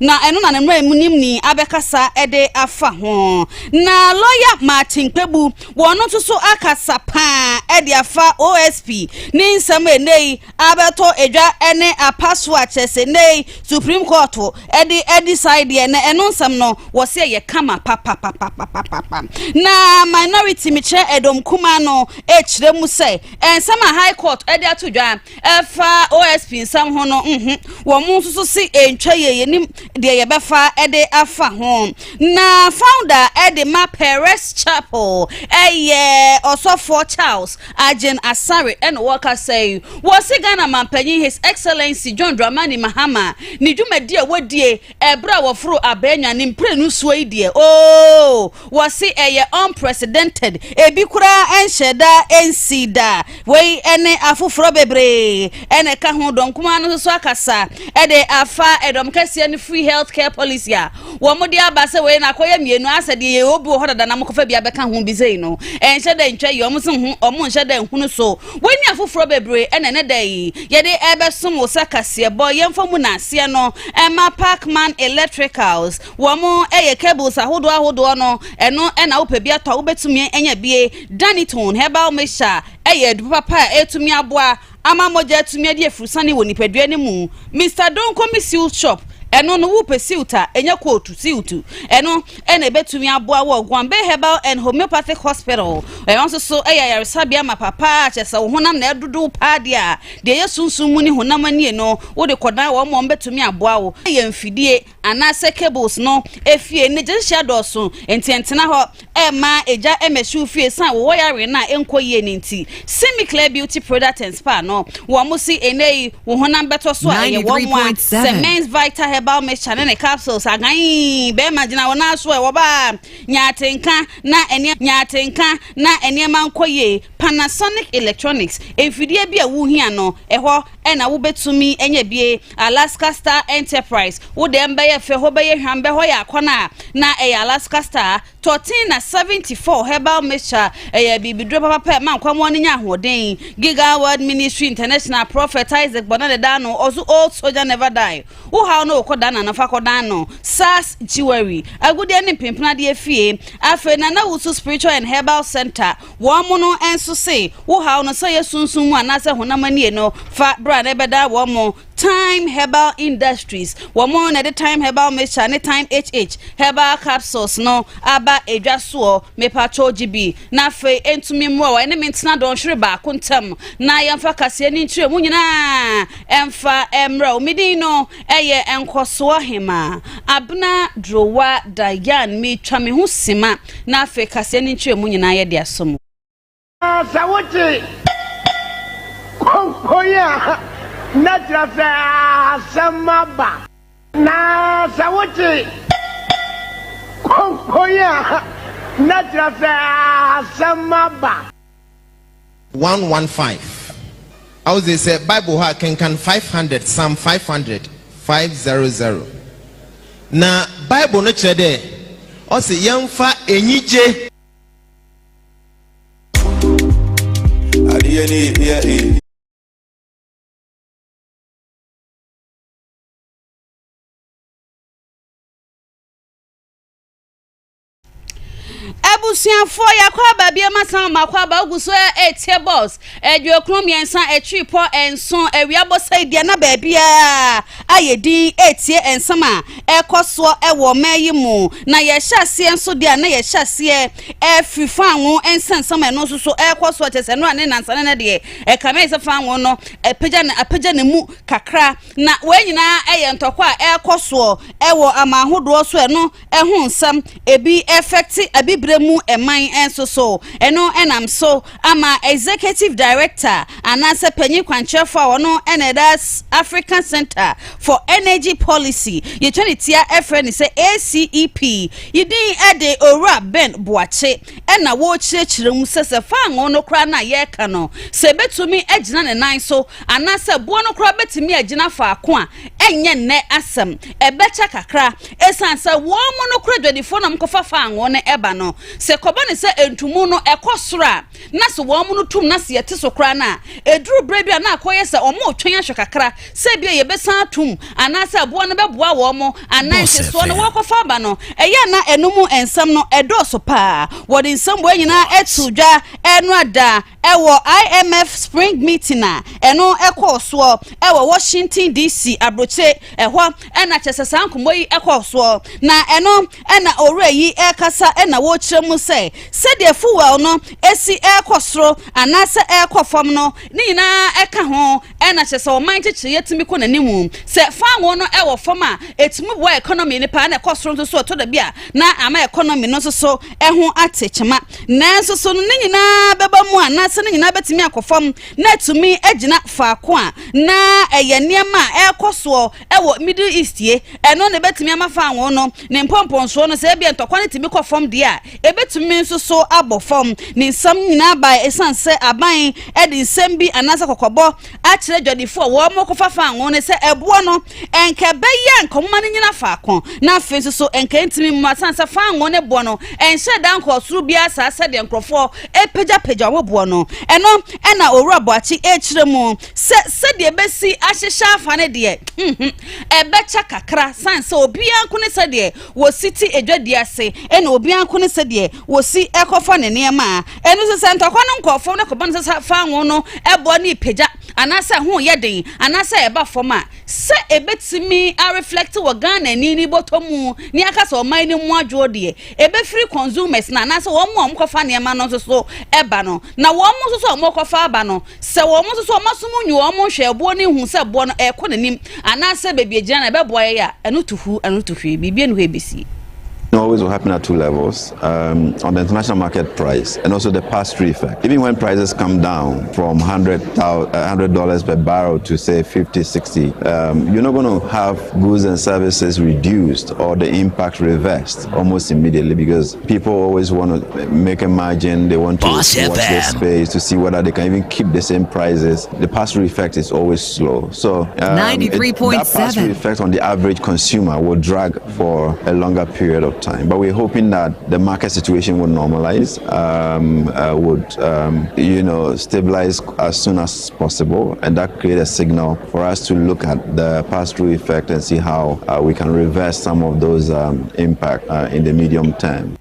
na eno na nemra munim ni abekasa ede afa ho na lawyer Martin Kpebu wono tuso akasa pa ede afa OSP ni nsam enei abeto edwa ene apaso achese nei Supreme Court ede side ene eno nsam no wo se ye kama papa na minority miche edom kuma no echire mu se ensam High Court ede atodwa afa OSP nsam ho no wo mu tuso si entwa ye ni de yebefa ede afa ho na founder ede ma Perez Chapel Osofo Charles Ajen Asare and worker say was Ghana mampanyi His Excellency John Dramani Mahama ni dwumadi awodie ebra wofro abenya ni mprenu suidie wasi unprecedented ebikura ensheda ensida we ene afufro bebre ene ka ho donkuma no so akasa ede afa edom kase ni free healthcare policy a womode abase we na koye mienu asede ye obi ho dada na mokofa bia beka ho bizei no enhyeda ntwa ye omusen hu omunhyeda nhunu so weni afufro bebre ene ne dai ye de ebesom osakase boy yemfamu na ase no Emma Parkman Electricals womo cables ahodo no eno ena wopabi atwa wobetumi enya bie Daniton Herbal Mixture du papa etumi aboa ama moja etumi ade efurusane woni padua ne mu Mr. Donko Missile Shop eno no wupe siuta enya kotu siutu eno ene betumi aboa wo Gwambe Herbal and Homeopathic Hospital enso so yaresabia ma papa chese wo honam na edudu padia de yesunsun mu ni honam ani no wo de kodan wo mo betumi aboa wo ye mfidie anase cables no efie ne jehia doso ententena ho ma eja emehwu fie san wo yare na enkoye ni nti Semiclear Beauty Product and Spa no wo mo si enei wo honam beto so aye wo mo Men's Vital Herbal Mixture ne capsules agan be magina wona so e wo ba nyatenka na ene mankoye Panasonic Electronics enfidie bia wo hia no eho na wo betumi enya bie Alaska Star Enterprise wo de mbe fe ho be ye hwambe ho ya akona na Alaska Star 1374 Herbal Mixture bibidro papa man kwamo ne nya hoden Giga World Ministry International Prophet Isaac Bonadano ozu Old Soldier Never Die wo ha no koda na nafa koda no SAS Jewelry agudi ne pimpna de afie afe na wusu Spiritual and Herbal Center wo mo no enso se wo ha no se yesunsun mu anase honamani no fa bra na beda wo mo Time Herbal Industries womo na the Time Herbal Mixture ne Time HH Herbal Capsules no aba edwaso mepacho GB na fe entumi mwo ene mentina don hwere ba kontam na yamfa kase ni ntire mu nyina emfa emra omidi no enkoso hema abna drowa dayan mi twa me ho sima na fe kase ni ntire mu nyina ye de asom sawote konkoya Natrasa samaba na sawote konkoya natrasa samaba 115 I was say Bible ha can 500 Psalm 500 500 na Bible no chede o se yemfa enyije adiyeni Ebusianfo yakwa babia masan makwa ba oguso etie boss edwekrom yensa etwipo enson ewiabo saidia na babia ayedi etie ensama ekoso ewo mayimu na ye hyase enso dia na ye hyase efrifanwo ensensama no so ekoso chese no ane nansane na de ekamese fanwo no apagya ne mu kakra na wenyina eye ntokwa ekoso ewo amahodo so no ehu nsam ebi effect abibremu eman enso so eno enam so ama executive director anase panyi kwanchefo wono enedas African Center for Energy Policy ye twanitia efre say ACEP yidin ede ora Ben Boache ena wo chirechiremu sese fango no kra na ye ka no se betumi agina ne nan so anase bo no kra betumi agina fa ako a enye ne asem ebecha kakra esanse wo mo no kra dwadifo na mkofa fango ne eba no no se kobane se entumu no ekosora na so wo mu no tum na se yete so kra na eduru brebia na akoye se omo otwen ahwe kakra se bia ye besan tum ana se abo no beboa wo mo ana se so no wokofa ba no eye na enumu ensam no edoso pa wodi nsam bo nyina etudwa enu ada ewo IMF spring meeting na eno ekoso ewo Washington DC abroche ehwa ena chesesa nkomo yi ekoso na eno ena ore yi ekasa ena wo kyeremu se de fuel no esi ekosoro anase ekofam no ni nyina eka ho ena chese o man kyekyere yetimi ko nanimu se fanwo no ewo fam a etimi bo economy ni pa na ekosoro nso so to da bia na ama economy no so eho atechema nanso so no ni nyina beba mu anase ni nyina betimi akofam na tumi agina faako a na eye niema ekoso ewo Middle East ye eno ne betimi ama fanwo no ne mpomponso no se bia ntokwa ne timi kofam dia ebetumi nso so abofom ni nsam nyina ba esanse aban edi nsem bi anasa kokobo a kire dwadifo wo mo kofa fanwo ne se ebo no enke beye nkomma ne nyina faako na afi nso so enke ntimi mu asanse fanwo ne bo no enhye dan ko suru bia sa de nkrofo epeja wo bo no eno ena owura boachi echiremu se de besi ahyehya afa ne de ebecha kakra sanse obi anko ne se de wo city edwadi ase ena obi anko ne se de wo si ekofa ne niema enu se ntokwa no nkofo ne koban se fanwo no ebo ne peja anase ho yeden anase eba foma se ebetimi a reflect wo Ghana ni botomu ni akasa o man ni mu adwo de ebe free consumers na anase wo mo kofa niema no so eba no na wo mo so mo kofa aba no se wo mo so masumu nyu wo mo hwe ebo ni hu se ebo no eko nanim anase bebi agina na ebe boye ya enu tuhu bibie no hebesi. Always will happen at two levels, on the international market price and also the pass-through effect. Even when prices come down from $100 per barrel to say 50, 60, you're not going to have goods and services reduced or the impact reversed almost immediately because people always want to make a margin. They want to watch their space to see whether they can even keep the same prices. The pass-through effect is always slow. So 93.7. That pass-through effect on the average consumer will drag for a longer period of time. But we're hoping that the market situation will normalize, would stabilize as soon as possible, and that create a signal for us to look at the pass-through effect and see how we can reverse some of those impact in the medium term.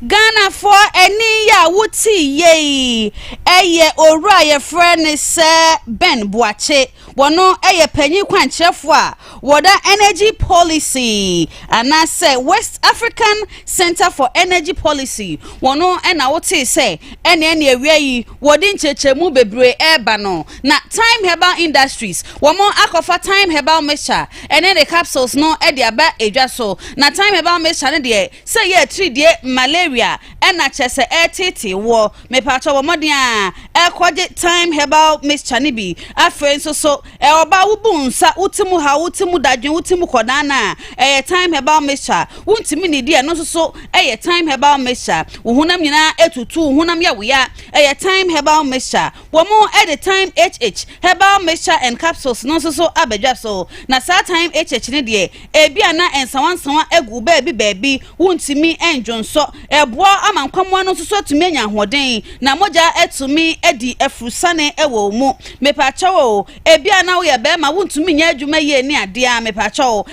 Ghana for any ya wuti ye eye ora ye friend se Ben Boache wono eye panyi kwanchefo a woda energy policy ana se West African Center for Energy Policy wono ena wuti se ene ewie yi wodi nchechemu bebre eba no na Time Herbal Industries womo akofa Time Herbal mixture ene the capsules no e de aba edwa so na Time Herbal mixture ne de se ye 3 de malaria ena chese etiti wo mepacho wo modin a ekwaje Time Herbal mixture ne bi afren so oba wubunsa utimu ha utimu dadwen utimu kodana Time Herbal mixture wuntimi ne die no so Time Herbal mixture uhunam nyina etutu uhunam ya wuya Time Herbal mixture wo mo the Time HH Herbal mixture and capsules no so abedwa so na sa Time HH ne de ebia na ensawansawa egu baby wuntimi enjonso ebo amankwamwa no so tumi anya hoden na moja etumi edi efrusane ewo mu mepacha wo ebia na wo ye be ma wuntumi nya adwuma ye ni ade a mepacha wo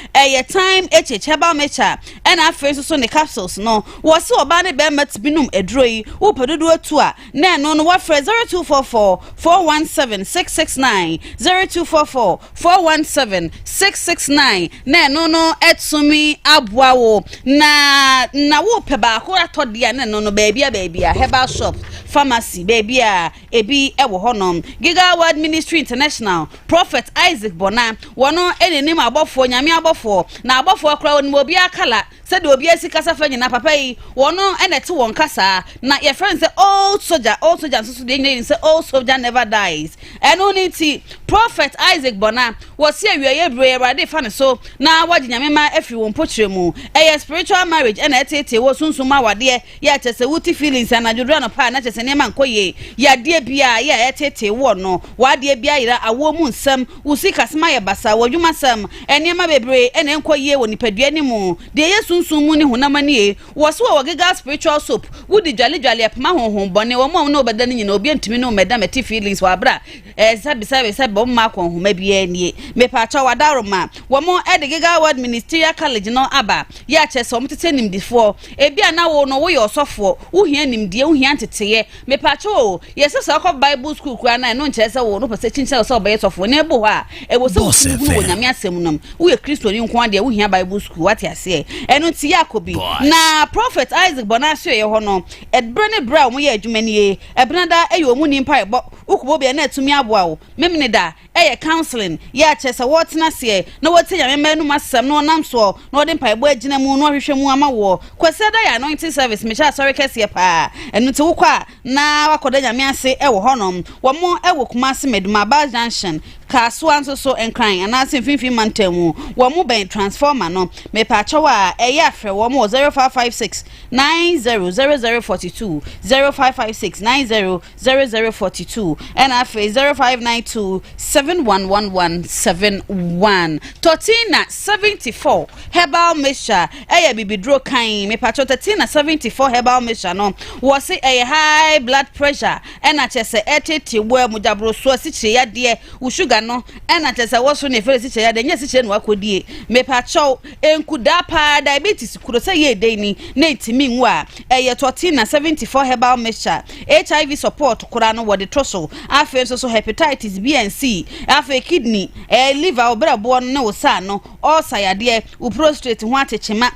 Time HH Herbal mixture ena afre so ne capsules no wo se oba ne be matibinum edroi wo pedodo atu a na no wo afre 0244 417 669 0244 417 669 na no etumi aboa wo na wo pe ba ko atode na no baby a Herbal shop pharmacy baby a ebi ewo honom Gigaward Ministry International Prophet Isaac Bona wono enenim abofo nyame abofo na abofo akra woni obi akala said obi asikasa fa nyina papa yi wono enete won kasa na your friend say old soldier so dey nyina say old soldier never dies eno niti Prophet Isaac Bona was here we bre rade fa ne so na wadi nyame ma afri won potremu spiritual marriage ena etete wo sunsuma wade ya chese wuti feelings na jodra no pa na chese nema nkoye ya de bia ya etete wo no wade bia ira awo mu nsam usi kasema ya basa wadwuma sam enema bebre ene nkoye wo nipadua ni mu de yesu sunsun mu ne honamani e wo so wo giga spiritual soap wudi dwale apema honhom bone wo mo no obeda nyina obi ntimi no meda meti feelings wa bra sabe bo ma ko honhoma bia nie me pa cha wadaroma wo mo ede giga word ministerial college no aba ya chese wo mtete nimdifo e bia na wo no wo ye osofo wo hia nimdie wo hia teteye me pa cha o yese so akọ bible school kura na no nchese wo no pese chinche so obaye sofo na ebo ha e wo so wo nyame asem nam wo ye kristo ni nko ade wo hia bible school wati ase eno ti yakobi na prophet Isaac Bonasio ye ho no edbrane bra mo ye adwumanie ebnada eyo mu ni mpa ebo ukubo bia na atumi aboa wo memne da eye counseling ya chese wotena se na wotenya memenu masem no nam so na ode mpa ebo agina mu no hwehwe mu ama wo kwaseda ya anointing service me sha sorry kese pa eno ti wokwa na wakoda nyame ase ewo honom wo mo ewo Kumasi Meduma Aba Junction kaso anso so enkran anase finfin mantemu wo mo ben transformer no me pa chawa eye afre wo mo 0556 900042 0556 900042 and afe 0592 711171 Totina 74 herbal mixture eye bibidro kan me pa Totina 74 herbal mixture no wo se eye high blood pressure and achese etete wo mujabro so sichire yade wo sugar no ena tese wo so ne fere sichire yade nya sichire no akodie me pa chow enkuda pa diabetes kuro se ye dey ni na itimi nwu a eye Totina 74 herbal mixture HIV support kura no wo de troso afi so hepatitis B and C afi kidney liver obrabo no wo sa no ulcer yade wo prostate ho atechema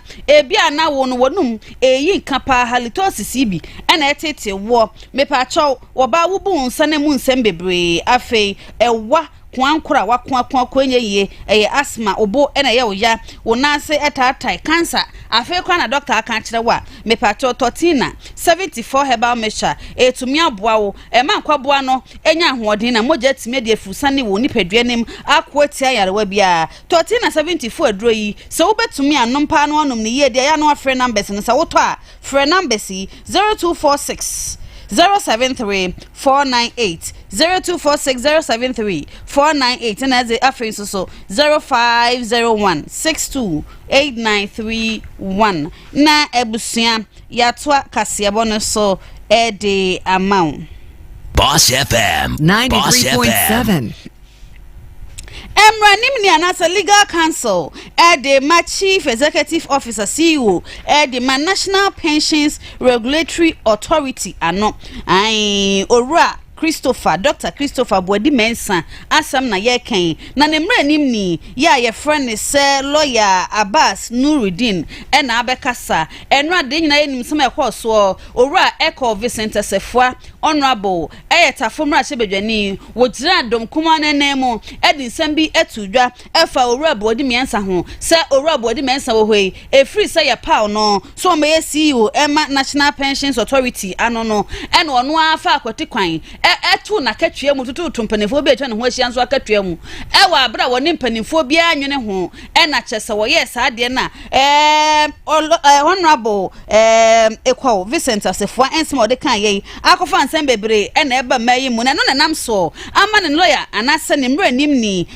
bia na wo no wonum eyi kapa halitosis bi ena etete wo me pa chow wo ba wo bu nsa na mu nsem bebre afi ewa kwankura wakwa kwenye ye asthma obo ena ye oya wonase etatai cancer afi kwa na doctor aka kire wa me pa Totina 74 herbal mixture etumi aboa wo ma kwaboa no enya ahoɔden na moja timi de afusane wo nipadua nim akwotia yarewa bia Totina 74 aduro yi se wo betumi anompa no anom ne ye de ya no afre numbers no sa woto a frɛ numbers 0246 073498 0246073498 and as a friend so 0501628931 na ebusia yatwa kasiabo no so ede amount Boss FM 93.7 Nimni anasa legal counsel the my chief executive officer CEO the my national pensions regulatory authority ano ora Dr. Christopher Bodi Mensa asam na yeken na nemre nimni ya ye friend se lawyer Abbas Nuruddin na abekasa enra de nyina enim sem ekoso owura Eco Vincent Sefua honorable tafomra chebedwani wogira dom kuma nenemu edi nsem bi etudwa efa owura Bodi Mensa ho se owura Bodi Mensa wo hoi efri se ye paw no so me CEO Emma National Pensions Authority ano no ene ono afa akotikwan etu na katwea mu tutu tumpanifo be etwa ne ho ahia nso akatwea mu ewa abra woni mpanifo bia anwene ho na kyese wo yes ade na honorable Eco Vincent Asefua ensema ode kan ye akofa nsem bebre na eba mayi mu na no nam so ama ne lawyer anase ne mra nimni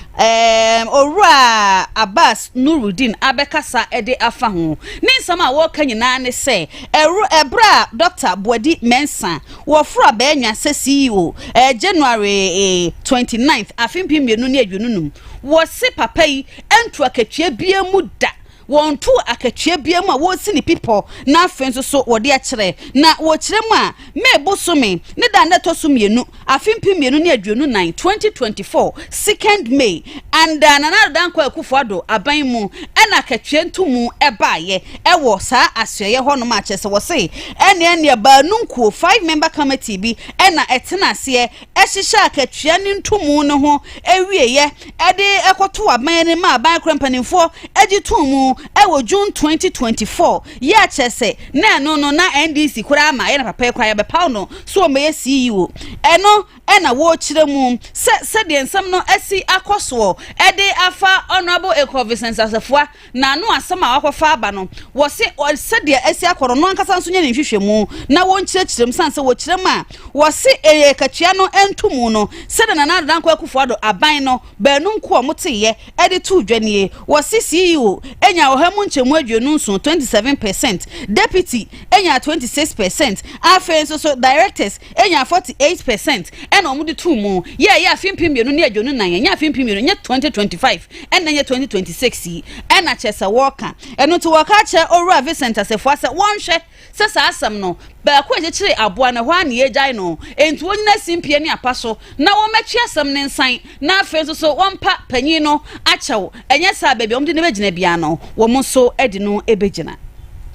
owura Abbas Nuruddin abekasa ede afa ho ne nsem a wo kan nyina ne se ebra Dr. Bodi Mensa wo fura ba enwa se CEO January 29th afimpi mienu ne adwununum wo se papa yi entu akatwea bia mu da won tu akatwea bia mu a wo si ni people na afenso so wo de akere na wo kire mu a mebosome ne da na toso mienu afimpi mienu ne adwunu 9 2024 2nd May and nanado dan kwa akufoado aban mu na akatwea ntumu ebaaye ewo saa asoye hono ma kyese wo se ene ba nunkuo 5 member committee bi na etena se ehihye akatwea ne ntumu ne ho ewieye ede ekoto aban ne ma aban krampanimfo agitumu ewo June 2024 ya kyese na no na NDC kura ma ye na papa kwa ya bepaw no so me CEO eno ena wo chire mu se de nsam no asi akoso ede afa honorable ecovincent asafua na no asem a wakofa aba no wo se de asi akoro no ankasa nso nya ne hwehwemu na won chirechirem sanse wo chirem a wo se katua no entumu no se de na danko akufuado aban no baanu nko omoteye ede tu dwanie wo se CEO enya ohamu nchemu adwenu nso 27%, deputy enya 26%, afen so directors enya 48%, ena omude tu mu ye afimpim bienu ne adwenu nan enya afimpim bienu nye 2025 ena nye 2026 ena chese worker eno to worker che Owura Vincent Asefo ase wonhwe se sa asam no ba ko chire aboa na hwa ne yejai no entu onyina simpie ne apaso na wo mechi asam ne nsan na afen so wompa panyin no achew enye sa bebe omde ne begina bia no wo mo so edi no ebegina.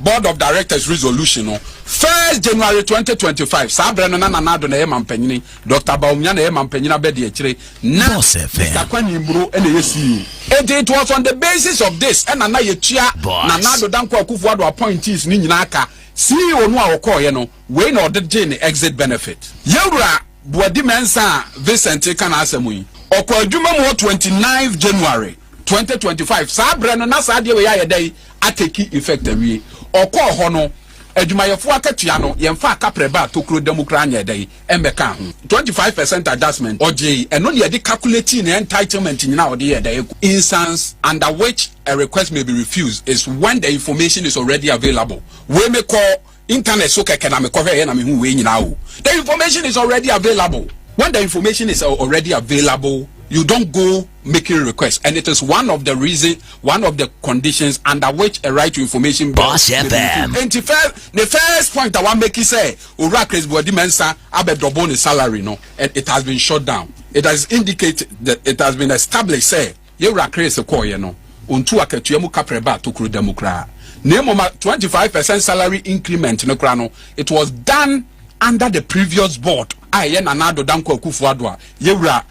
Board of Directors resolution no 1st January 2025 sabre no na nado na mampanyini Dr. Baumia na mampanyina bedi akire na Mr. Kwani Mburo ene yesi it was on the basis of this and na yetua na nado danko akufuado appointees ni nyina aka CEO no a okoye no we na odje ne exit benefit yewura Buadi Mensa Vincent kana asemu yi okwa adwuma mo 29 January 2025 sabre no na saade we ya dai ateki effect awie okọ ho no adwumayefo akatua no yemfa akapreba tokuro democrat nya dai embeka ho 25% adjustment oje eno ne dey calculating the entitlement nyina ode ye dai instance under which a request may be refused is when the information is already available we may call internet so keke na me cover here na me hu we nyina o the information is already available when the information is already available you don't go making requests, and it is one of the conditions under which a right to information Boss FM. And the first point I want to make is say, Owura Chris Buadi Mensa abe double the salary, no, and it has been shut down. It has indicated that it has been established. Say, Owura Chris Okoye, no, untu aketuemu kapreba tokuro democrat. Name 25% salary increment, no krano. It was done under the previous board. Aye na nado danko akufuado yewura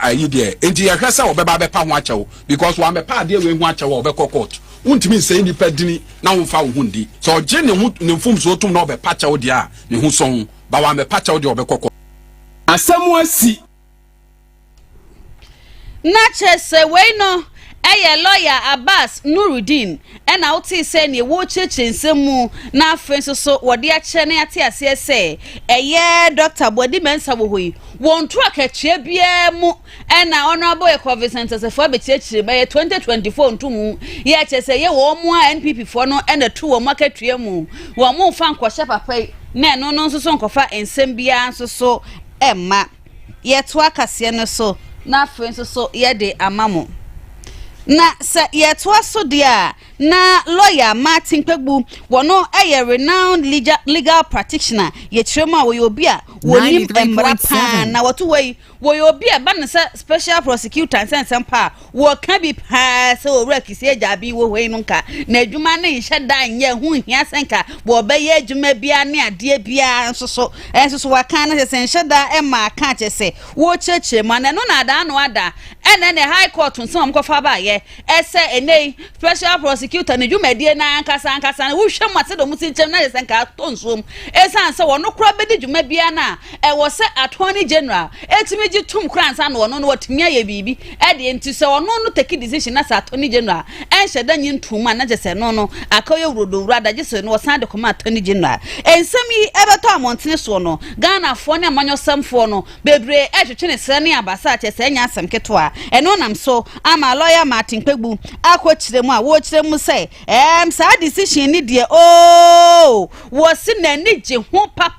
ayide enti ye hwese obeba bepa ho achewo because wa bepa ade we ho achewo obekọ court untimi nse ni padini na wonfa wo hundi so je ne mfum so tum na obepa achewo de a ne hu son ba wa bepa achewo de obekọ court asemu asi na chese we no eye lawyer Abbas Nurudin ena oti se ne wo chechensemu na afenso so wode ache ne ate ase se eye Dr. Buadi Mensa wo hoyi wontu akachie bia mu ena honorable Ecovincent Asefo abechechire be 2024 ntumu ye chese ye wo mu a NPP fo no ena tu wo makatue mu wo mu fa nkwohye papa na eno no nso so nkofa ensem bia nso so emma ye to akase no so na afenso so ye de amamo na se yeto aso dia na lawyer Martin Kpegbu wono renowned legal practitioner ye chirema wo obi a wonim embra pa na woto wo obi a ba ne special prosecutor sensempa wo ka bi pa se Owura Kisi Ajabi wo no nka na adwuma ne nhye dan nye hu hia senka wo be ye adwuma bia ne ade bia nso waka na se nhye da ema ka che se wo chechire ma na no na ada no ada ene ne high court nsem kofa ba ye ese enei special prosecutor ne dwumadie na ankasa wo hwem ase do musi nchem na senka tonsom esan se wono kura be di dwuma bia na e wo se attorney general etimi gi tum kransa na wono no watimi aye bibi e de enti se wono no take decision na attorney general en hyeda nyi ntuma na jese no akoye wurodo wurada jese no san de koma attorney general ensem yi ebeto amontene so no Ghana fo ne amanyosamfo no bebre ehwetwe ne sere ne abasa che se nya asem keto eno nam so ama lawyer Martin Kpegbu akochiremu a wo chiremu say sa decision ni de wo si na ni je ho pa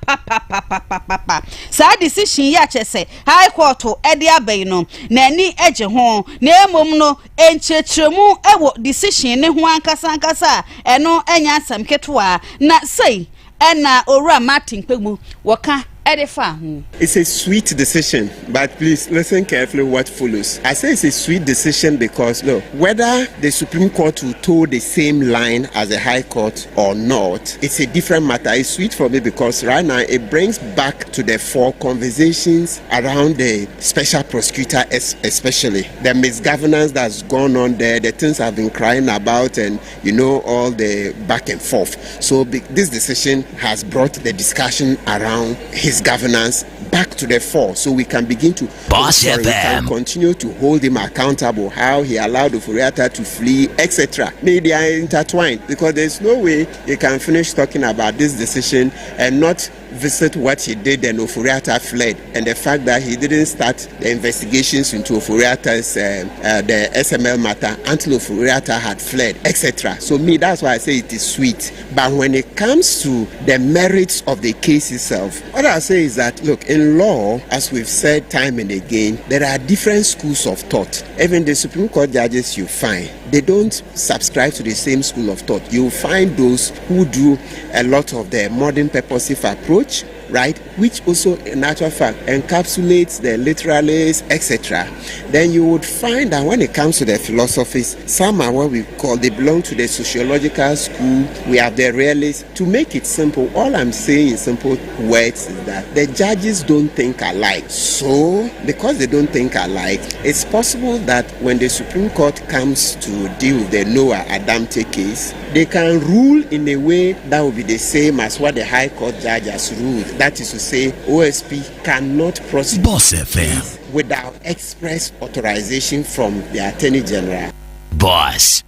sa decision ya chese high court e de abai no na ni eje ho na emom no enchechiremu ewo decision ne ho ankasa eno enya asem keto na say ena Owura Martin Kpegbu woka. It's a sweet decision, but please listen carefully what follows. I say it's a sweet decision because, look, whether the Supreme Court will toe the same line as the High Court or not, it's a different matter. It's sweet for me because right now it brings back to the fore conversations around the special prosecutor, especially the misgovernance that's gone on there, the things I've been crying about, and all the back and forth. So this decision has brought the discussion around his his governance back to the fore, so we can begin to we can continue to hold him accountable, how he allowed Ofori-Atta to flee, etc. They are intertwined, because there's no way you can finish talking about this decision and not visit what he did and Ofori-Atta fled, and the fact that he didn't start the investigations into Ofori-Atta's the SML matter until Ofori-Atta had fled, etc. So that's why I say it is sweet. But when it comes to the merits of the case itself, what I say is that, look, in law, as we've said time and again, there are different schools of thought. Even the Supreme Court judges you find, they don't subscribe to the same school of thought. You find those who do a lot of the modern purposive approach, right, which also in actual fact encapsulates the literalists, etc. Then you would find that when it comes to the philosophies, some are what we call, they belong to the sociological school. We have the realists. To make it simple, all I'm saying in simple words is that the judges don't think alike. So because they don't think alike, it's possible that when the Supreme Court comes to deal with the Noah Adamte case, they can rule in a way that will be the same as what the High Court judge has ruled. That is to say, OSP cannot prosecute without express authorization from the Attorney General. Boss.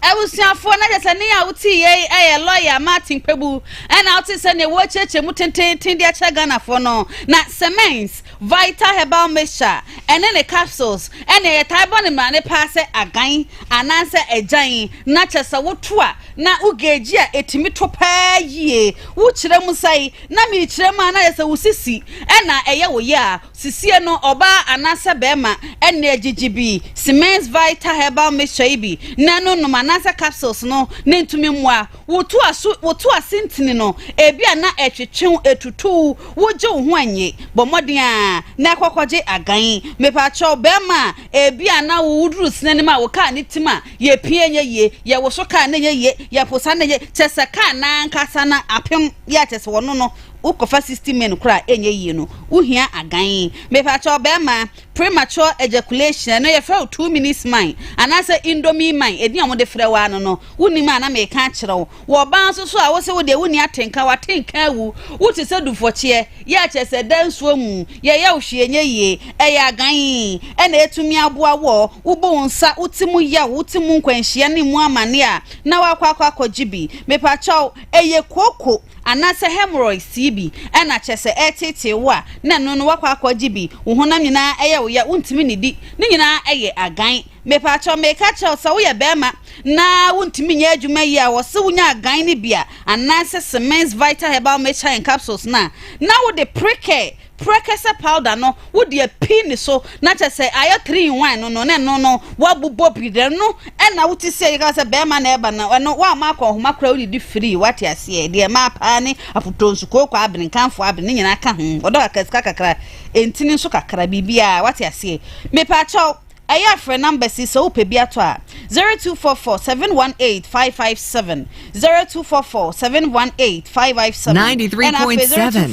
Ebusiafo na jese ne ya uti ye lawyer Martin Kpebu and out is ne wo cheche mutenten dia chagana for no na Semens Vital Herbal Mixture and then the capsules and the Taibon man pass agan ananse ejan na chese wotoa na ugejia etimi topa ye wo kire mu sai na mi kire ma na jese usisi na eye wo ya sisie no oba ananse bema and ne gigibi Semens Vital Herbal Mixture ibi na no no mananse capsules no ne ntumi mwa wotu asintini no ebia na etwetwe etutu woje ho anye bomodin a na kwakwaje agan mepacho bema ebia na wuduru sinanima wo ka ne tima ye pienye ye ye wo so ka ne ye ye posa ne ye chese ka na nkasa na apem ya chese wono no ukofa system men kura enye yi no uhia agan mepacho bema premature ejaculation no ye fa 2 minutes mine anase indomie mine edi amode frewa no wunima na me ka kirewo wo ban so a wo se wo de wuni atenka watenka wu wuti se dufoche ya chese dansuo mu ye ya ohwienye ye eya agan ena etumi aboa wo ubo nsa utimu ya utimu nkwanhia ne mu amane a na wakwa gibi mepacho eye koko anase hemorrhoid CB ena chese etete wa na no wakwa gibi wo honam nyina eye wo ya untimi nidi ne nyina eye agan mepacho meka chelse wo ye bema na wuntimi nya adwuma yi a wo se wunya agan ne bia anase Semens Vital Herbal Mixture and capsules na wo de prekese powder no wo de pin so na chese ayo 3 in 1 no wa bubo bide no na wuti se yi ka se bema na eba na no wa ma akọ homa kra wo di free wati ase de ma pa ne afutonsu kokọ abin kanfo abin nyina ka ho odo akaska kakra entini so kakra bibia wati ase me pa chaw aya frɛ number si so pe bia to a 0244718557 0244718557 93.7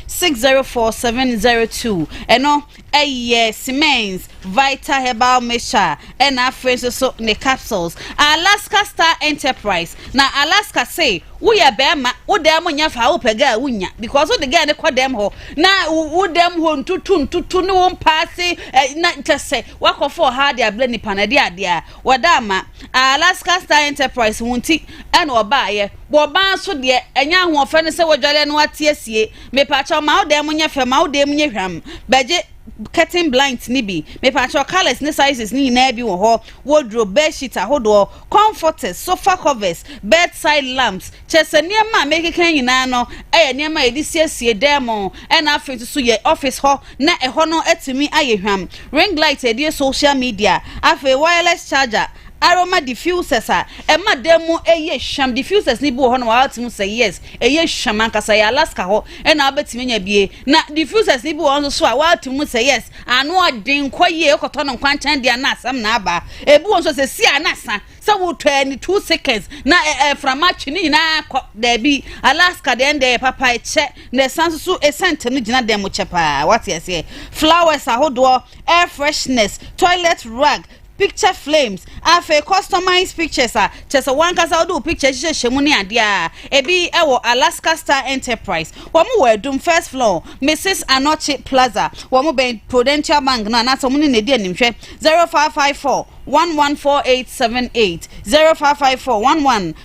416047002 eno Semens Vital Herbal Mixture and afre so ne capsules Alaska Star Enterprise na Alaska say we ya bema wo dem nya fa wo pega wunya because wo de ga ne kwadem ho na wo dem ho ntutu ne wo mpaase na tese wakofo ha de able nipa na de ade a wadama Alaska Star Enterprise wunti ena obaaye bo ban so de enya ho ofa ne se wodwale no atiesie me pa cha ma wo dem nya fa ma wo dem nya hwam beje cutting blinds nibi me patcho colors ne sizes ni na bi wo ho wardrobe bed sheet ahodo comforters sofa covers bedside lamps chese niema make kan nyina no niema edi siesie demo na afetu so ye office ho na ho no atimi ayehwam ring light edi social media afi wireless charger aroma diffusers ema demo sham diffusers ni bi ho no watim say yes sham ankasa ya Alaska ho na abetimi nya bie na diffusers ni bi ho so a watim say yes anu odin koye okoto no kwanchan dia na asam na aba ebi won so say si anasa so wo 22 seconds na framachi ni na da bi Alaska de ende papa eche na sanso so esent no gina demo chepa what you say flowers ahodo air freshness toilet rag picture frames afa customized pictures chese one kasa do picture shemu ne ade ebi ewo Alaska Star Enterprise wo mo wedum first floor Mrs. Anoche Plaza wo mo ben Prudential Bank na so mo ne di animhwe 0554 114878 0554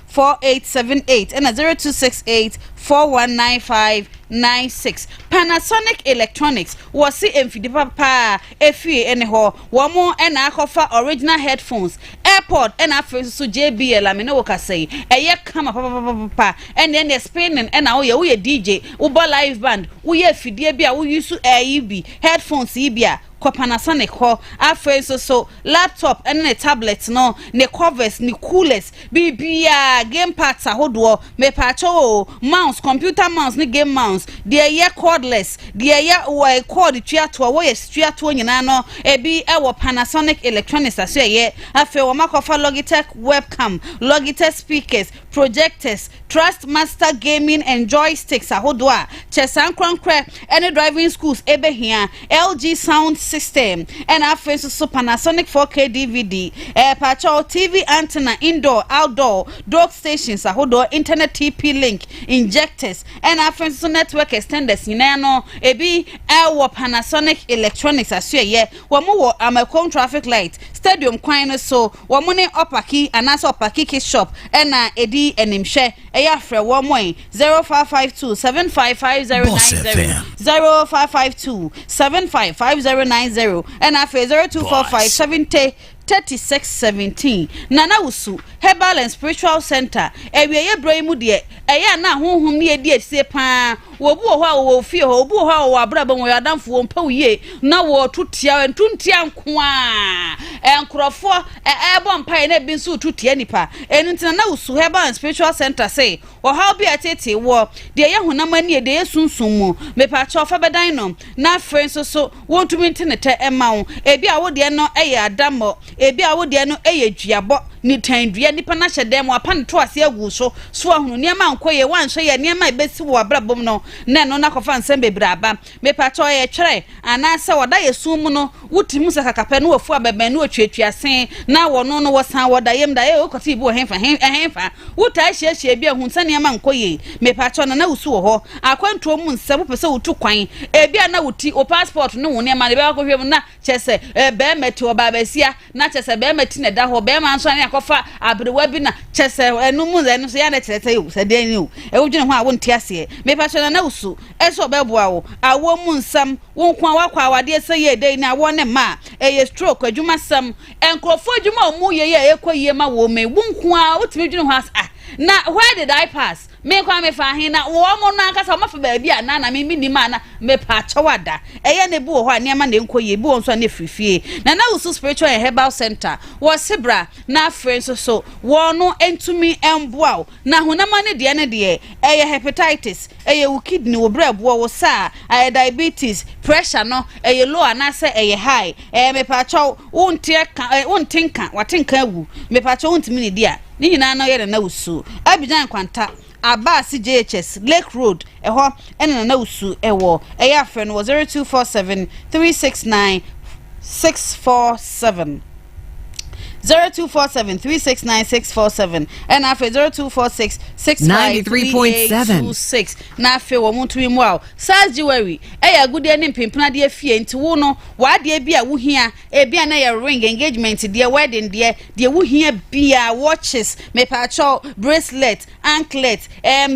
114878 and 0268 419596 Panasonic Electronics was see enfidi papa efie ene ho wo mo na akofa original headphones AirPod and afeso JBL amene wo kasei eye kama papa and then the spinning and now we DJ uba live band we afidie bia we use AEB headphones ibia kwa Panasonic ho afeso so laptop and the tablet no ne covers ne coolers bibia game parts ahodo me pacho mouse computer mouse ne game mouse the year cordless the year we cord tua to wo ye tua to nyina no ebi ewo Panasonic Electronics aso ye afe wo makofa Logitech webcam Logitech speakers projectors Trustmaster gaming and joysticks ahodo a chesan krankra any driving schools ebe hia LG sound system and afe so Panasonic 4K DVD pacho TV antenna indoor outdoor dock stations ahodo internet TP link injectors and afe so network extenders nyina no ebi ewo Panasonic Electronics aso ye wo mo wo Amakom traffic light stadium kwan no so wo mo ne opaki anaso opaki kiss shop na edi enimhwe eya frɛ wo mo 0552 755090 0552 755090 and afi 0245 70 3617 Nana Usu Herbal and Spiritual Center ewiye braimu de eya na honhom ne edi ese pa wo bu ho wo fie ho bu ho wo abraba wo yadamfo wo mpa wiye na wo tutia ntuntia nko a enkrofo ebo mpa na bi nso tutia nipa enuntina na Usu Herbal and Spiritual Center say wo ha bi atete wo de ye honam ani de yesunsun mu me pa cha ofa bedan no na friends so wo ntumi ntenete ema wo ebi a wo de no eye adamo ebi a wo de no eye duabo ni tandua nipa na hyedem apan to ase agu so ahunu niema nkoye wanhwe ye niema ebesi wo abrabom no na no na kofa nsem bebraba me pacho ye twere anase woda yesu mu no wutimu se kakape no wafu abeben no atwatwiasen na wono no wosan woda yem da ye okoti bi wo henfa wuta hyiahia bi ahunsa niema nkoye me pacho na usu wo ho akwantuo mu nsem pese wutu kwan ebi na wuti o passport no wo niema ne be akohwem na chese be meti obabasia na chese be meti ne da ho be man so ne kofa abrewa bi na chese enu mu enu so ya na chese yu se de ni e wudwene ho a wonti ase me pa so na usu eso beboa wo awo mu nsam wonkwa wakwa awade se ye de na wo ne ma eye stroke adwuma sam enkrofo adwuma omu ye ekoyie ma wo me wonkwa wotime dwene ho asa na where did I pass me kwa me fa hin na wo mo na nkasa mo fa ba bia na me ni ma na me pa chawada eye ne bu ho a niema na enkoye bu onso na frifie na Usu Spiritual and Herbal Center wo sebra na friends so wo no entumi emboa na honama ne de ne de eye hepatitis eye wo kidney wo bra bo wo sa eye diabetes pressure no eye low anase eye high me pa chaw wontinka watinka agu me pa chaw wontimi ne dia ni nyina na ye na Usu Abidjan kwanta Abasi JHS Lake Road eho na Usu ewo eya friend was 0247 369 647 0247 369 647 and after 0246 653.7 na after wo muntumi mu aw Sajuary eya gude ne mpempena de afie nti wo no wa de bia wo hia e bia na ye ring engagement de wedding de wo hia bia watches me pacho bracelet anklet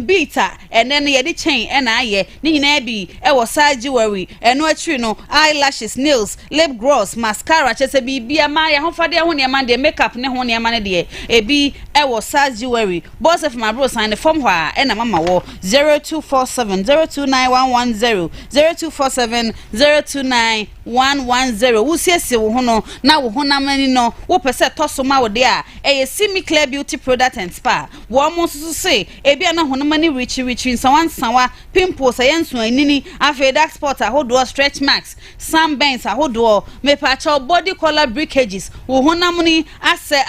beater and then ye de chain na aye ni nyina bi e wo Sajuary eno atri no eyelashes nails lip gloss mascara chese bibia ma ya hofade ho ne ma de makeup ne ho ne ma ne de ebi e wo Sajuary boss of my bro sign the form hwa e na mama wo 0247 029110 0247 029110 wo siese wo ho no na wo ho na mani no wo pese toso ma wo de a e Simi Clear Beauty Product and Spa wo mo susu se ebi na ho na mani rich nsanwa pimples ayenso anini afi dark spot ahodo stretch marks sunburns ahodo me pa body color breakages wo ho na mani ase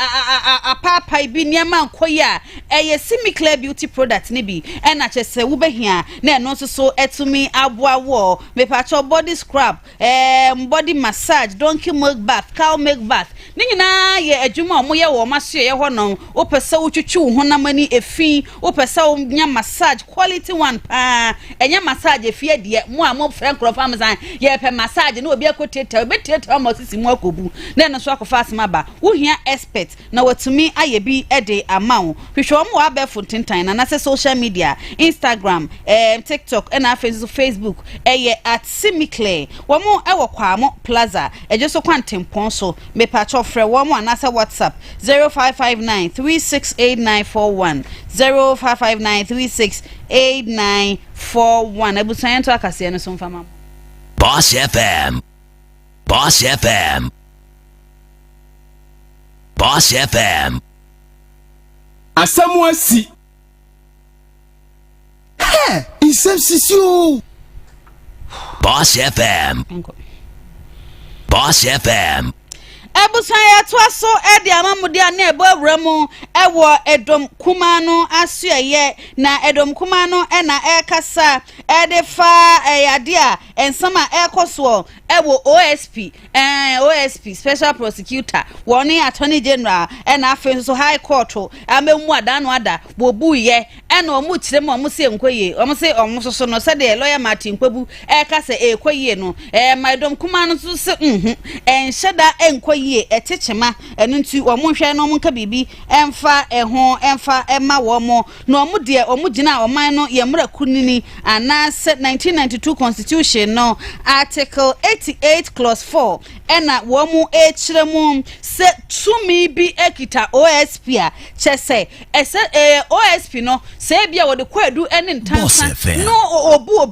apapa bi niema nkoya eye semi clear beauty product ni bi e na chese wo behia na eno so etumi aboa wo me pacho body scrub body massage donkey milk bath cow milk bath ni nyina ye adwuma omo ye wo maso ye ho no wo pese wo twetwu ho na mani efi wo pese wo nya massage quality one pa enya massage efi de mo a mo friend crop amazan ye pe massage na obi akoteta obeteta mo sisi mo akobu na eno so akofa asema ba wo hia expert na watumi aye bi ede amawo hwehwe mo abefo tintan na se social media Instagram TikTok and Facebook at Simiclay womo ewo kwamo plaza ejeso kwantempon so me pacho frɛ womo anasa WhatsApp 0559368941 0559368941 ebusan to akase no so mfama Boss FM Boss FM Boss FM Asamuasi Isem Boss FM Boss FM Ebusan ya twaso edi amamude ana ebo awramu ewo edom kumano asuye na edom kumano na ekasa edefa eyade a ensama ekoso ewo OSP special prosecutor woni attorney general na afen so high court amemu adano ada bobuye na omu kirem omu se enkoye omu se omu so no se de lawyer Martin Kwebu ekasa ekoye no ma edom kumano so se enhyeda enkoye etechema enu nti omunhwe no munka bibi emfa eho emfa ema womo no omudie omugina oman no yemra kunini anase 1992 constitution no article 88 clause 4 ena womu echiremu se tumi bi ekita OSP a chese ese OSP no se bia wode kwadu ene ntansa no obu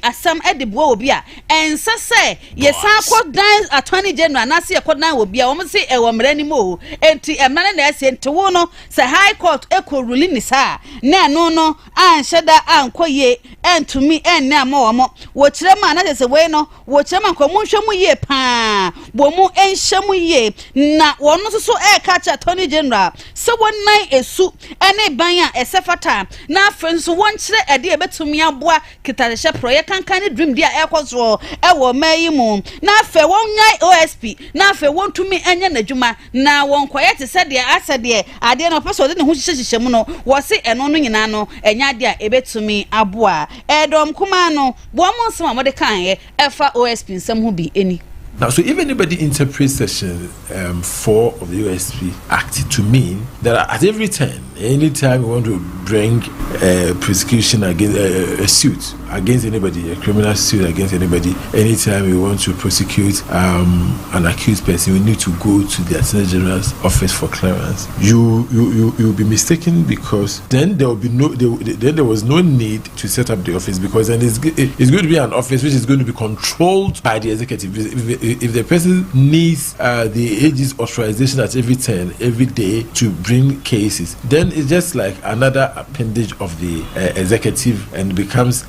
asam edebo obi a ensa se yesa kodan attorney general anase na obi a wo se ewo mrani mo enti emna na ese enti wo no se high court eko ruling ni sa na no anhyeda ankoye entumi enne ama wo mo wo kirema na se we no wo kirema ko munhwemu ye pa bo mu enhyemu ye na wono so eka cha attorney general se wonnan esu ene ban a esefata na afenso won kire ede ebetumi aboa kitahye proye kankan dream dia ekoso ewo mayi mu na afe wonyan OSP na afe wontumi enye nadwuma na wonkoye te se de asede ade no peso de ne ho hyehyehye mu no wo se eno no nyina no enya ade a ebetumi aboa edom kuma no bo mo nsem amode kan ye efa OSP nsem ho bi eni. Now, so if anybody interprets Section 4 of the USP Act to mean that at every time, anytime we want to bring a prosecution against a suit against anybody, a criminal suit against anybody, anytime we want to prosecute an accused person, we need to go to the Attorney General's office for clearance. You'll be mistaken, because then there will be there was no need to set up the office, because then it's going to be an office which is going to be controlled by the executive. If the person needs the AG's authorization at every turn, every day to bring cases, then it's just like another appendage of the executive, and it comes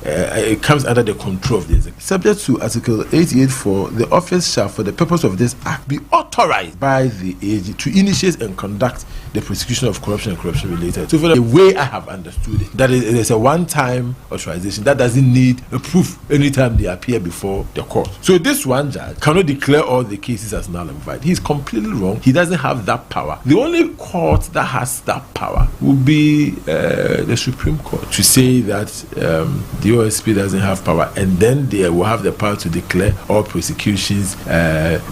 under the control of the executive. Subject to Article 88.4, the office shall, for the purpose of this act, be authorized by the AG to initiate and conduct the prosecution of corruption and corruption related. So, for the way I have understood it, that is a one-time authorization that doesn't need a proof anytime they appear before the court. So, this one judge cannot declare all the cases as null and void. He's completely wrong. He doesn't have that power. The only court that has that power will be the Supreme Court, to say that the OSP doesn't have power, and then they will have the power to declare all prosecutions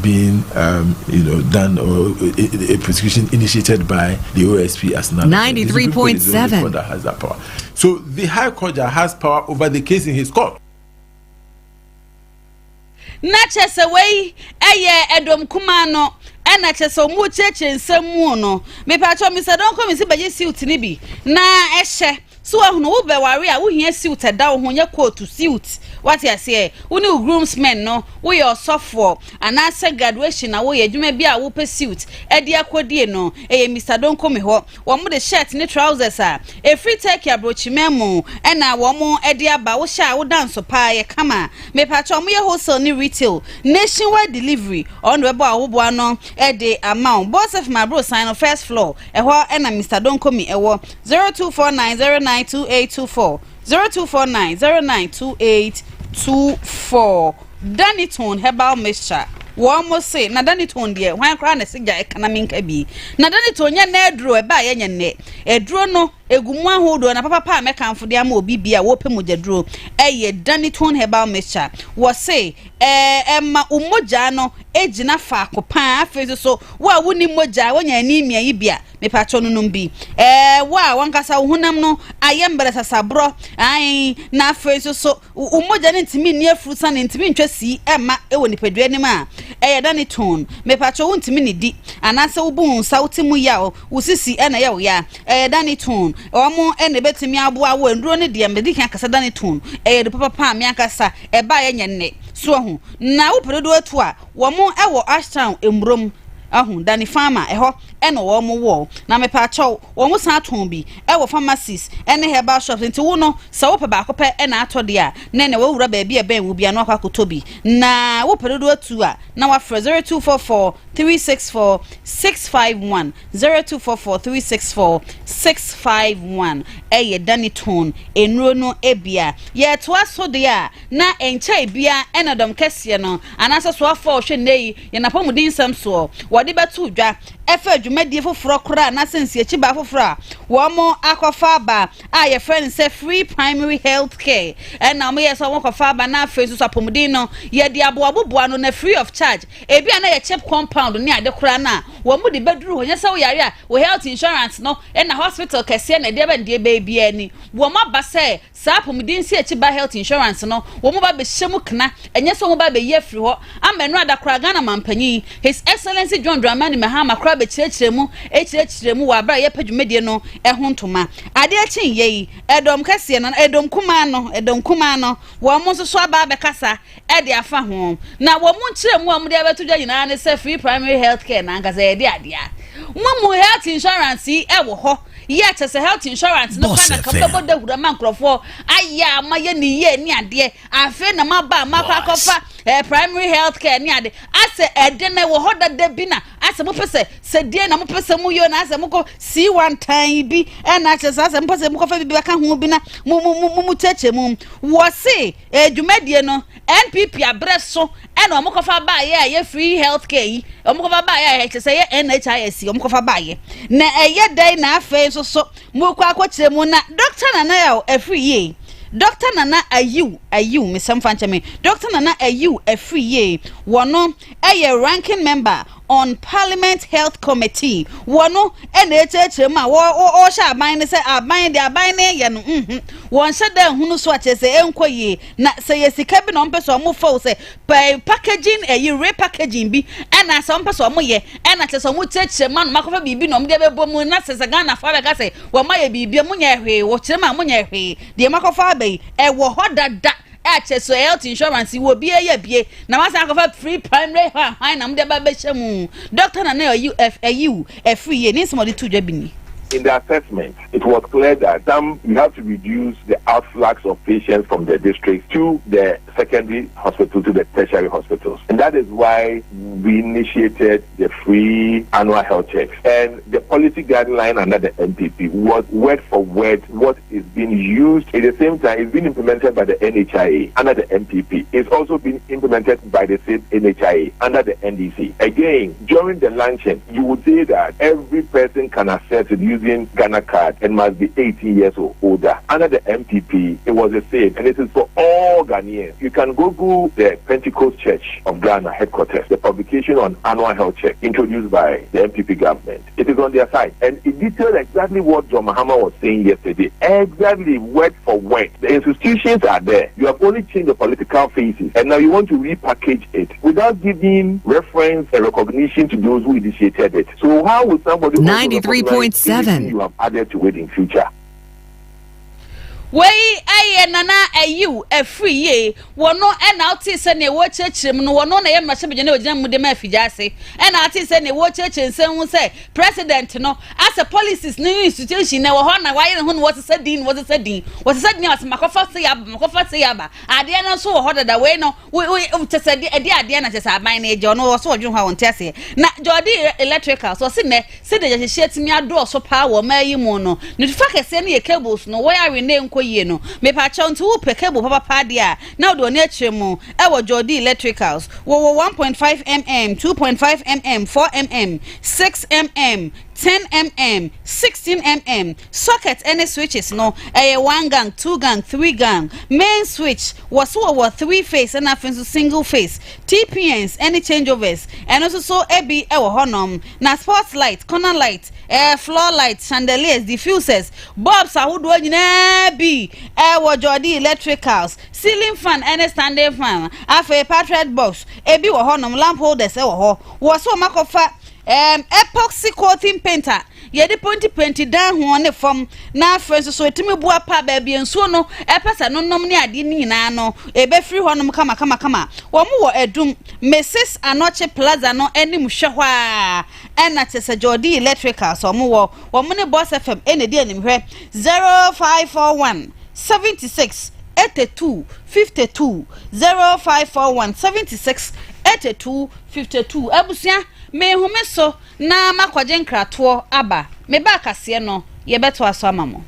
being done, or a prosecution initiated by the OSP as null. 93.7 that has that power. So the High Court has power over the case in his court. Na chese wei eye edom kumano ena chese mu cheche nsemu no me pacho mi se don ko mi si baje suit ni bi na ehye so ahunu wo be ware a wo hia suit da wo ho nya coat suit what you say uni groomsmen no wo your software anase graduation na wo ye dwuma bi a wo pe suit e de akodie no Mr. Don ko me ho wo mo de shirt ni trousers a free take abrochimemu ena wo mo e de aba wo sha wo dance pa ye kama me pacho mo ye wholesale ni retail nationwide delivery delivery on webo awobo no e de amount boss of my bro sign on first floor eho e na Mr. Donkomi ewo 0249092824 0249092824 Daniton herbal mixture we almost say na Daniton de hwan kra na sigya economy nka bi na Daniton nya na eduro e ba ye nya ne eduro no egumu ahodo na papa pa mekanfo de ama obi bia wo pemujaduro eye Daniton herbal mixture wo say emma umoja no ejina fa akopan afezi so wo awuni moja wonya anemia yi bia me pacho no bi wa wankasa honam no ayembere sasabro ai na afezi so umoja ne ntimi ne afrusa ne ntimi ntwasi emma ewo nipadua nim a eye Daniton me pacho wo ntimi ne di anase wo bu sauti mu ya o usisi na ya wo ya Daniton omo ene betimi aboa wo nduro ne de mbedi kan kasa Daniton de papa pa me akasa ba ye nyenne so ho na wo pedo atu a wo mo ewo Ashtown emrom ahun Dani farmer eho eno wo mo wo na me pa chaw wo mo san aton bi ewo pharmacies ene herbal shops nti wo no sa wo pe ba akopɛ ena atode a na ne wo wura ba bia ben wo bia no akwakoto bi na wo pedo atu a na wa 0244364651 0244364651 Daniton enro no ebia ye to aso de a na encha bia ena dom kese no anasa so afọ hwe nei ye na pomudin sam so wode betu dwa efa dwumadie foforo kora na sense echi ba foforo wo mo akofa ba a ye friend say free primary health care na mo ye so mo kofa ba na face so pomudin no ye de aboaboboa no na free of charge ebia na ye check compound ni ade kora na wo mo de beduru ho nyesa wo yare a wo health insurance no na hospital kese na de ba de baby ani wo ma ba say sa pomudin si echi ba health insurance no wo mo ba be hyemu kna enyeso mo ba be ye free ho amenu adakora Ghana mampanyi His Excellency John Dramani Mahama kra be chirechiremu wa abra ye padwumedie no ho ntoma ade achi yei edom kase no edom kuma no wo mo so aba be kasa de afa ho na wo mo nchiremu am de abetudwa nyina ne say free primary health care na ngaza ye de ade a mo health insurance wo ho yeah, it's a health insurance. No kind of couple of the man crofo. Aya, my ye ni ade. I feel na maba, kofa primary health care ni ade. I say, dinner will hold that debina. I say, Mopese, said dear, na Mopese muyo na say muko see one time be and I just as Mopese muko be aka hu bina mumu cheche mum. Was say, Jumedia no NPP abreso and omokofa ba ye free health care. Omokofa ba ye say NHIS omokofa ba ye. Na ye day na face so mo kwa kwachire mu na doctor Nana ya every year Dr. Nana ayu me samfanche me Dr. Nana ayu every year wono ranking member on Parliament Health Committee wono ma wo sha aban se aban ne ye no won sha da hunu so achese enkoye na se yesika bi no mpeso mo fo se packaging repackaging bi na so mpeso mo ye na chese mo ma no makofa bibi no mde bebo mu na se Ghana fa be ka se wo ma ye bibi mo nya hwe wo chire ma mo nya hwe de makofa be wo hodada so health insurance will be a bie na wasa free primary na mde ba be chemu Dr. Nana you free year ni somebody to jabini. In the assessment, it was clear that you have to reduce the outflux of patients from the district to the secondary hospital, to the tertiary hospitals. And that is why we initiated the free annual health checks. And the policy guideline under the NPP was word for word what is being used. At the same time, it's been implemented by the NHIA under the NPP. It's also been implemented by the same NHIA under the NDC. Again, during the launching, you would say that every person can access it using Ghana card and must be 18 years or older. Under the MPP, it was the same, and it is for all Ghanaians. You can Google the Pentecost Church of Ghana headquarters, the publication on annual health check introduced by the MPP government. It is on their site, and it details exactly what John Mahama was saying yesterday, exactly word for word. The institutions are there. You have only changed the political faces, and now you want to repackage it without giving reference and recognition to those who initiated it. So how would somebody 93.7 you have added to it in future? Wey aye nana ayu a free ye wono and out say ne wo church no wono na ye ma shebe ne ogina mu de ma afijase and out say ne wo church nsem say president no as a policies new institution na wo ho na why no what say din as makofa say aba ade no so wo ho dada we no we chese ade na chese aban na eje no so odwun ha wonte ase na Jody electrical so se ne se de je timi ado so power ma yi mu no no fa kese ne cables no where we ne ye no me pa chonto wo pekebo papa dia na do na chemu e wo Jody electricals wo 1.5 mm 2.5 mm 4 mm 6 mm 10 mm 16 mm socket any switches no 1 gang 2 gang 3 gang main switch was so 3 phase and after single phase TPNs any changeovers and also so ebi e wo honom na sports light corner light floor light chandeliers diffusers bulbs ahodo nyina bi wo Jody electricals ceiling fan and standing fan afa patriot box ebi wo honom lamp holders wo ho wo so makofa epoxy coating painter ye de ponti down ho ne form na afenso so etimi bua pa ba bia nsuo no epesa nonnom ne ade ni nyina no ebe free honom kama wo mu wo edum Mrs Anoche Plaza no enim hwe a ena tese Jody electrical so wo mu ne Boss FM ene di anim hwe 0541 76 82 52 0541 76 82 52 abusia me hume so na makwaje nkrato aba me ba kase no ye beto aso amamo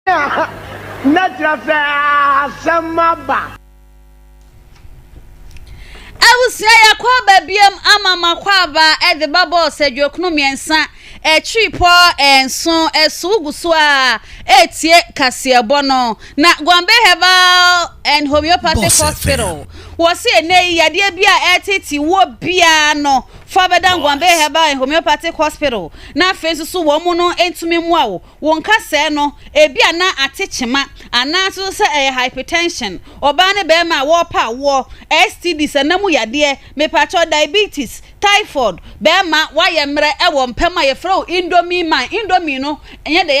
Natural Samaba. I will say a quaba biam ama makwaba at the bubble said your economy son a cheaper and so a suguswa etie Cassia Bono na Guambe Herbal and Homeopathic Hospital was a nay yadia bia etiti wo biano Fabadan Guambe Herbal and Homeopathic Hospital na faces womono entumi mwa wonka se no ebia na atechema anaso se hypertension obane bema wo pa wo STD sanamu yade mepacho diabetes typhoid bema waye mre ewo mpema ye fro indomie no enye de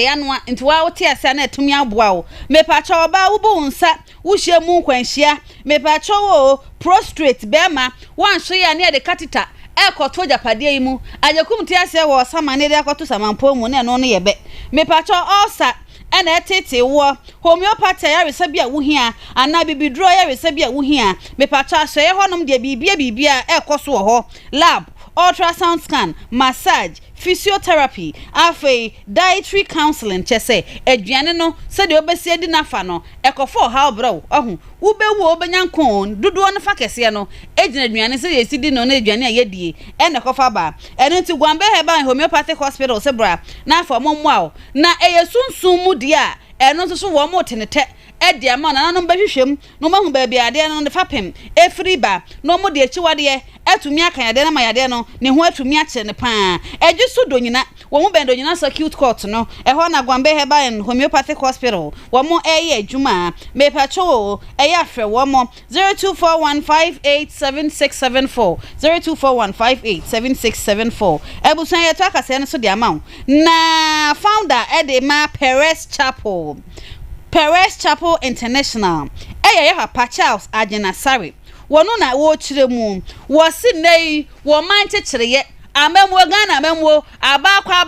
ya no nti wa wote ase na etumi aboa wo mepacho oba wo bu nsa wo hye mu kwanhia mepacho wo prostrate bema wanso ya ne de catheter ekoto japade yi mu ajekum ti ase wo sama ne de akoto samampo mu ne no no yebe mepacho ulcer ena etete wo homeopathy ya resabia wo hia ana bibidro ya resabia wo hia mepacho aso ye honom de bibia ekoso wo ho lab ultrasound scan massage physiotherapy afi dietary counseling chese aduane no se de obesie di nafa no ekofo ha obro ohu ubewu obenyankon dodo no fa kese no ejina aduane se yesi di no na aduane ayedie ene kofa ba ene nti Guambe Herbal Homeopathic Hospital se bra na afa momwa na eyesunsun mu dia eno so wo mo tenete edi ama na no behwehwem no mahu ba bia de no fa pem efri ba no mo de echiwade atumi akan yade na ma yade no ne ho atumi ache ne pa eji so donyina wo mo ben donyina circuit court no ho na Guambe Herbal Homeopathic Hospital wo mo eye adwuma me pacho eye afre wo mo 0241587674 0241587674 ebusan ye to akase no so de ama na founder Edema Perez Chapel International eye ye Papa Charles Ajenasare wono na wo kire mu wo si nei wo man kekere ye amemwo Ghana amemwo abakwa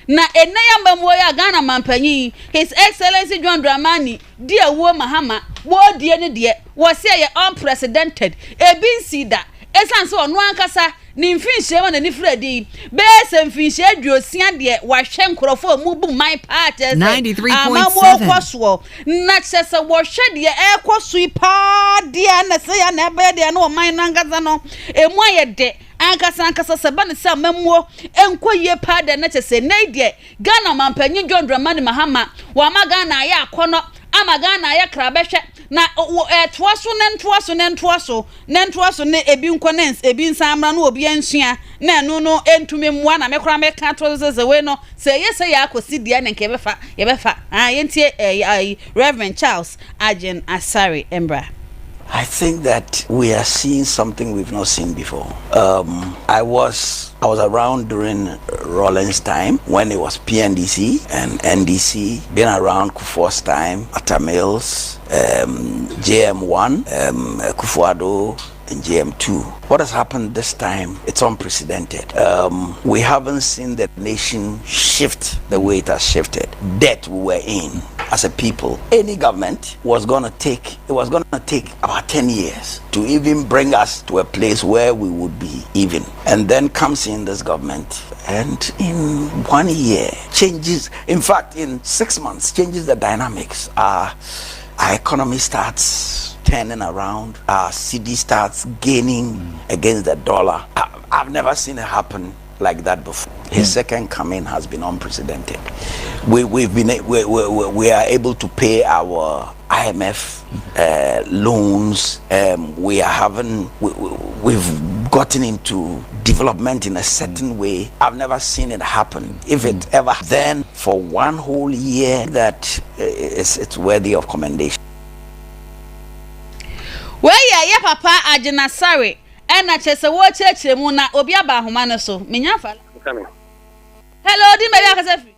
na enaya amemwo ya Ghana mampanyi His Excellency John Dramani die wo Mahama wo die ne de wo se ye unprecedented ebinsida esanse ono ankasa ni mfinhye ma na ni fredi be se mfinhye aduosia de wa hwe nkrofo mu bu my parties 93.7 na chese wo hwe de ekoso pa de na se ya na be de na o man nangaza no emu ayede ankasa seba ne sa memwo enkoye pa de na chese nei de Ghana mampanyi John Dramani Mahama wa magana ya akono ama Ghana ya krabehwe na toaso ne ebi nkonens ebi nsamra no obi ansua na eno no entumi mwa na mekora meka to ze we no se yese ya akosi dia ne nke yebefa yentie Reverend Charles Ajenasare Embra. I think that we are seeing something we've not seen before. I was around during Rollins' time when it was PNDC and NDC, been around Kufuor's time, Atta Mills, JM1, Kufuor and JM2. What has happened this time, it's unprecedented. We haven't seen the nation shift the way it has shifted. Debt we were in as a people. Any government was gonna take about 10 years to even bring us to a place where we would be even. And then comes in this government and in 1 year changes, in fact in 6 months, changes the dynamics. Our economy starts turning around, our city starts gaining against the dollar. I've never seen it happen like that before. His second coming has been unprecedented. We are able to pay our IMF loans. We've gotten into development in a certain way. I've never seen it happen. If it ever then for 1 whole year, that it's worthy of commendation. Where ya Papa Ajenasare ena chese wo chechire mu na obi aba ahoma no so menya fa. Hello, di me ya kasefi.